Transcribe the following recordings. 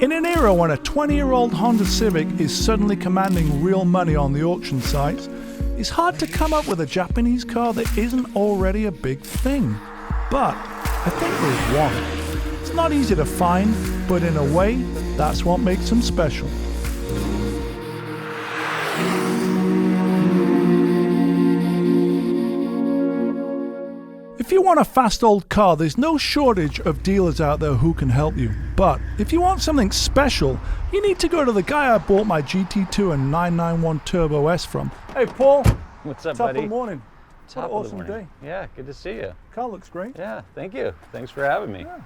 In an era when a 20-year-old Honda Civic is suddenly commanding real money on the auction sites, it's hard to come up with a Japanese car that isn't already a big thing. But I think there's one. It's not easy to find, but in a way, that's what makes them special. If you want a fast old car, there's no shortage of dealers out there who can help you. But if you want something special, you need to go to the guy I bought my GT2 and 991 Turbo S from. Hey Paul. What's up, Top buddy? of the morning. Top what an of the awesome morning. day. Yeah, good to see you. Car looks great. Yeah, thank you. Thanks for having me. Yeah.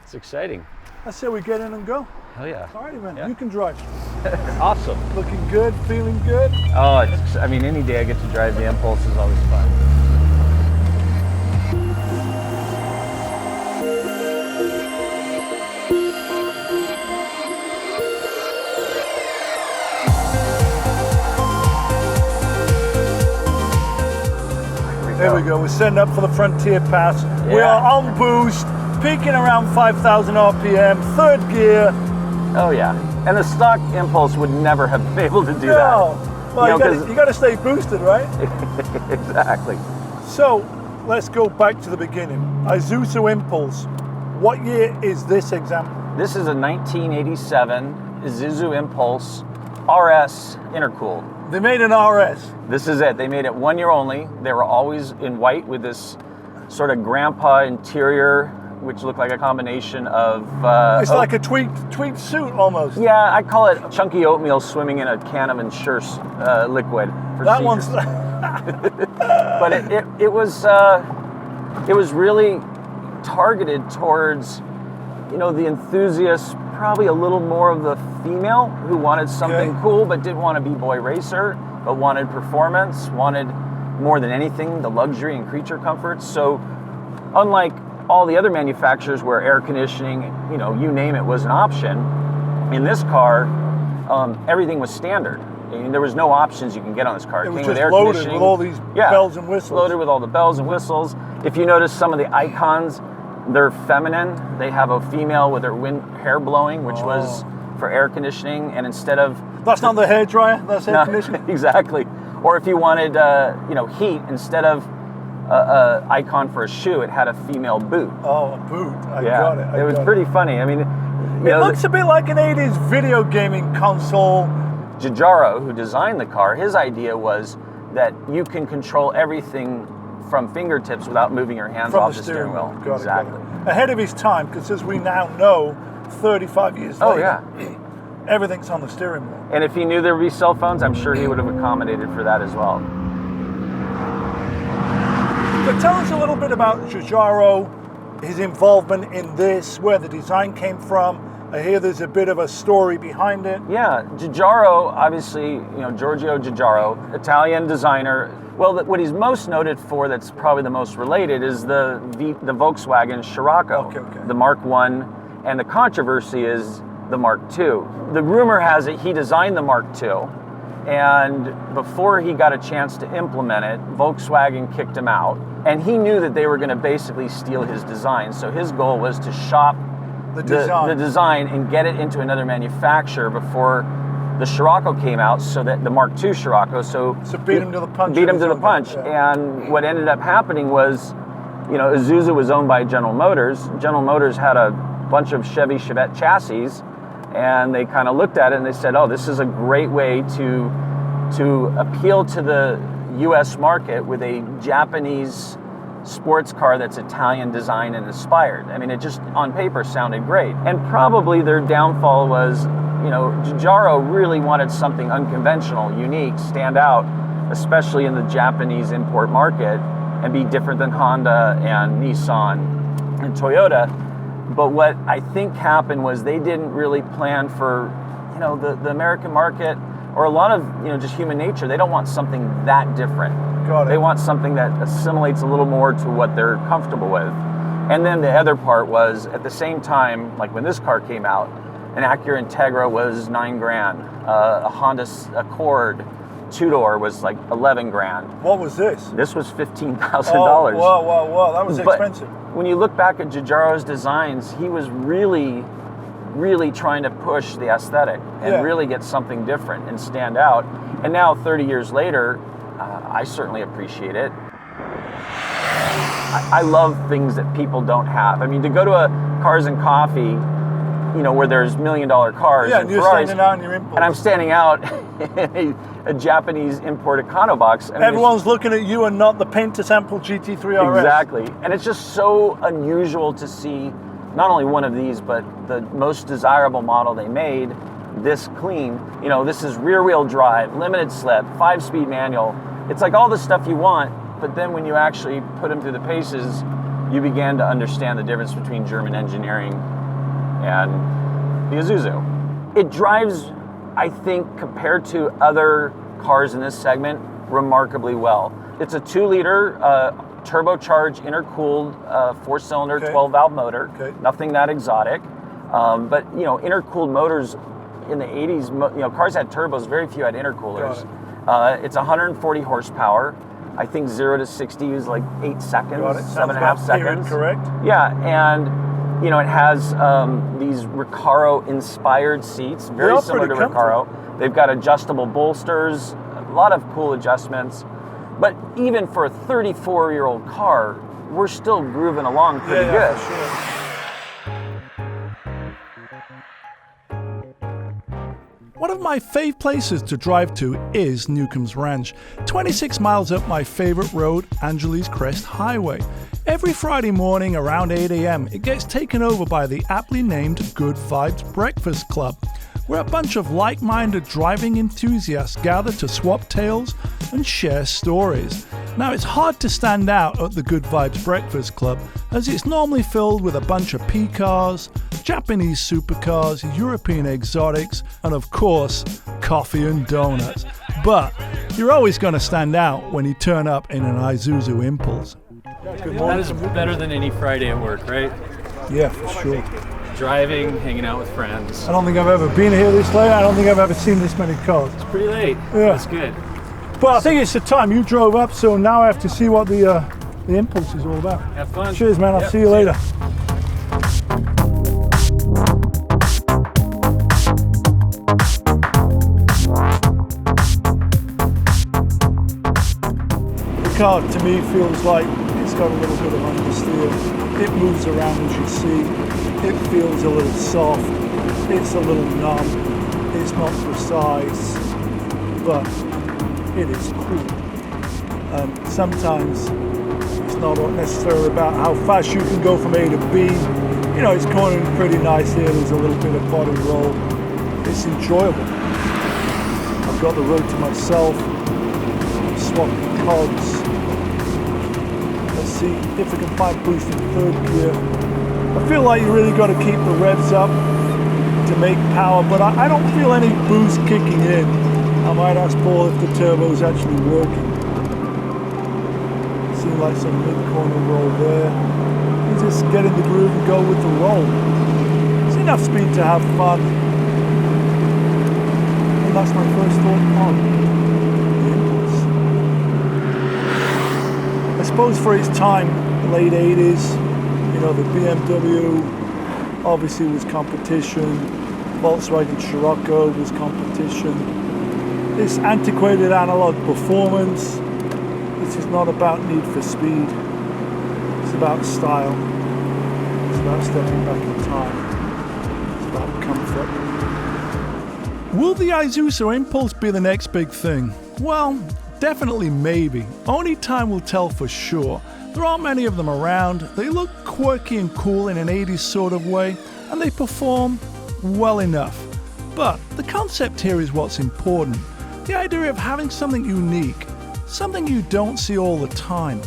It's exciting. I say we get in and go. Hell yeah. Alrighty man, Yeah. you can drive. Awesome. Looking good, feeling good. Oh, I mean, any day I get to drive the Impulse is always fun. There we go, we're setting up for the Frontier Pass. Yeah. We are on boost, peaking around 5,000 RPM, third gear. Oh yeah. And the stock Impulse would never have been able to do No. that. Well, you got to stay boosted, right? Exactly. So, let's go back to the beginning. Isuzu Impulse. What year is this example? This is a 1987 Isuzu Impulse RS intercooled. They made an RS. This is it. They made it 1 year only. They were always in white with this sort of grandpa interior, which looked like a combination of... It's like a tweed suit almost. Yeah, I call it chunky oatmeal swimming in a can of Ensure liquid. For That seizures. one's... But it was really targeted towards, the enthusiasts, probably a little more of the female who wanted something cool but didn't want to be boy racer, but wanted performance, wanted more than anything the luxury and creature comforts. So unlike all the other manufacturers where air conditioning, you name it, was an option, in this car, everything was standard. I mean, there was no options you can get on this car. It was came just with air loaded conditioning. with all these bells and whistles. Loaded with all the bells and whistles. If you notice some of the icons, they're feminine. They have a female with her hair blowing, which was for air conditioning, and instead of... That's not the hairdryer, that's air conditioning. Exactly. Or if you wanted, heat, instead of icon for a shoe, it had a female boot. Oh, a boot. I got it. It was pretty funny. I mean, it looks a bit like an 80s video gaming console. Giugiaro, who designed the car, his idea was that you can control everything from fingertips without moving your hands off the steering wheel. Got Exactly. it. Ahead of his time, because as we now know, 35 years later, everything's on the steering wheel. And if he knew there would be cell phones, I'm sure he would have accommodated for that as well. So tell us a little bit about Giugiaro, his involvement in this, where the design came from. I hear there's a bit of a story behind it. Yeah, Giugiaro, obviously, Giorgio Giugiaro, Italian designer. Well, what he's most noted for, that's probably the most related, is the Volkswagen Scirocco, the Mark I, and the controversy is the Mark II. The rumor has it he designed the Mark II, and before he got a chance to implement it, Volkswagen kicked him out, and he knew that they were going to basically steal his design. So his goal was to shop the design and get it into another manufacturer before the Scirocco came out, so that the Mark II Scirocco, so beat him to the punch. Yeah. And what ended up happening was, Isuzu was owned by General Motors. General Motors had a bunch of Chevy Chevette chassis, and they kind of looked at it and they said, oh, this is a great way to appeal to the US market with a Japanese sports car that's Italian designed and inspired. I mean, it just on paper sounded great. And probably their downfall was, Giugiaro really wanted something unconventional, unique, stand out, especially in the Japanese import market, and be different than Honda and Nissan and Toyota. But what I think happened was they didn't really plan for, the American market, or a lot of, just human nature. They don't want something that different. Got it. They want something that assimilates a little more to what they're comfortable with. And then the other part was, at the same time, like when this car came out, an Acura Integra was $9,000. A Honda Accord two-door was like $11,000. What was this? This was $15,000. Whoa, that was expensive. When you look back at Giugiaro's designs, he was really really trying to push the aesthetic and really get something different and stand out. And now 30 years later, I certainly appreciate it. I love things that people don't have. I mean, to go to a Cars and Coffee, you know, where there's $1 million cars and you're Ferraris, standing out in your Impulse. and I'm standing out in a Japanese import Econobox. I mean, everyone's looking at you and not the paint sample GT3 RS. Exactly. And it's just so unusual to see not only one of these, but the most desirable model they made this clean. You know, this is rear wheel drive, limited slip, 5-speed manual. It's like all the stuff you want, but then when you actually put them through the paces, you began to understand the difference between German engineering and the Isuzu. It drives, I think, compared to other cars in this segment, remarkably well. It's a 2-liter turbocharged, intercooled 4-cylinder, 12-valve motor. Nothing that exotic, but you know, intercooled motors in the 80s. You know, cars had turbos. Very few had intercoolers. It's 140 horsepower. I think 0 to 60 is like 8 seconds, 7.5 seconds. Correct. Yeah, and you know, it has these Recaro-inspired seats, very similar to Recaro. They've got adjustable bolsters, a lot of cool adjustments. But even for a 34-year-old car, we're still grooving along pretty good. For sure. One of my fave places to drive to is Newcomb's Ranch, 26 miles up my favorite road, Angeles Crest Highway. Every Friday morning around 8 a.m., it gets taken over by the aptly named Good Vibes Breakfast Club, where a bunch of like-minded driving enthusiasts gather to swap tales and share stories. Now, it's hard to stand out at the Good Vibes Breakfast Club, as it's normally filled with a bunch of P cars, Japanese supercars, European exotics, and of course, coffee and donuts. But you're always going to stand out when you turn up in an Isuzu Impulse. Good morning. That is better than any Friday at work, right? Yeah, for sure. Driving, hanging out with friends. I don't think I've ever been here this late. I don't think I've ever seen this many cars. It's pretty late. Yeah. That's good. But I think it's the time you drove up, so now I have to see what the Impulse is all about. Have fun. Cheers, man. I'll see you later. The car, to me, feels like it's got a little bit of understeer. It moves around, as you see. It feels a little soft. It's a little numb. It's not precise, but it is cool. And sometimes it's not necessarily about how fast you can go from A to B. You know, it's cornering pretty nice here. There's a little bit of body roll. It's enjoyable. I've got the road to myself. I'm swapping cogs. Let's see if we can find boost in third gear. I feel like you really got to keep the revs up to make power, but I don't feel any boost kicking in. I might ask Paul if the turbo is actually working. Seems like some mid-corner roll there. You just get in the groove and go with the roll. It's enough speed to have fun. And that's my first thought on the Impulse. I suppose for its time, late 80s, you know, the BMW obviously was competition. Volkswagen Scirocco was competition. This antiquated analog performance, this is not about need for speed. It's about style. It's about stepping back in time. It's about comfort. Will the Isuzu Impulse be the next big thing? Well, definitely maybe. Only time will tell for sure. There aren't many of them around. They look quirky and cool in an 80s sort of way, and they perform well enough. But the concept here is what's important. The idea of having something unique, something you don't see all the time.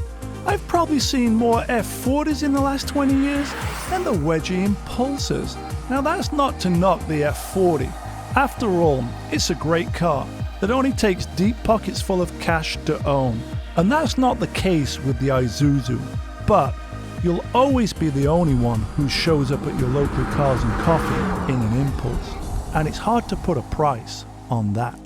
I've probably seen more F40s in the last 20 years than the wedgie Impulses. Now that's not to knock the F40. After all, it's a great car that only takes deep pockets full of cash to own. And that's not the case with the Isuzu. But you'll always be the only one who shows up at your local Cars and Coffee in an Impulse. And it's hard to put a price on that.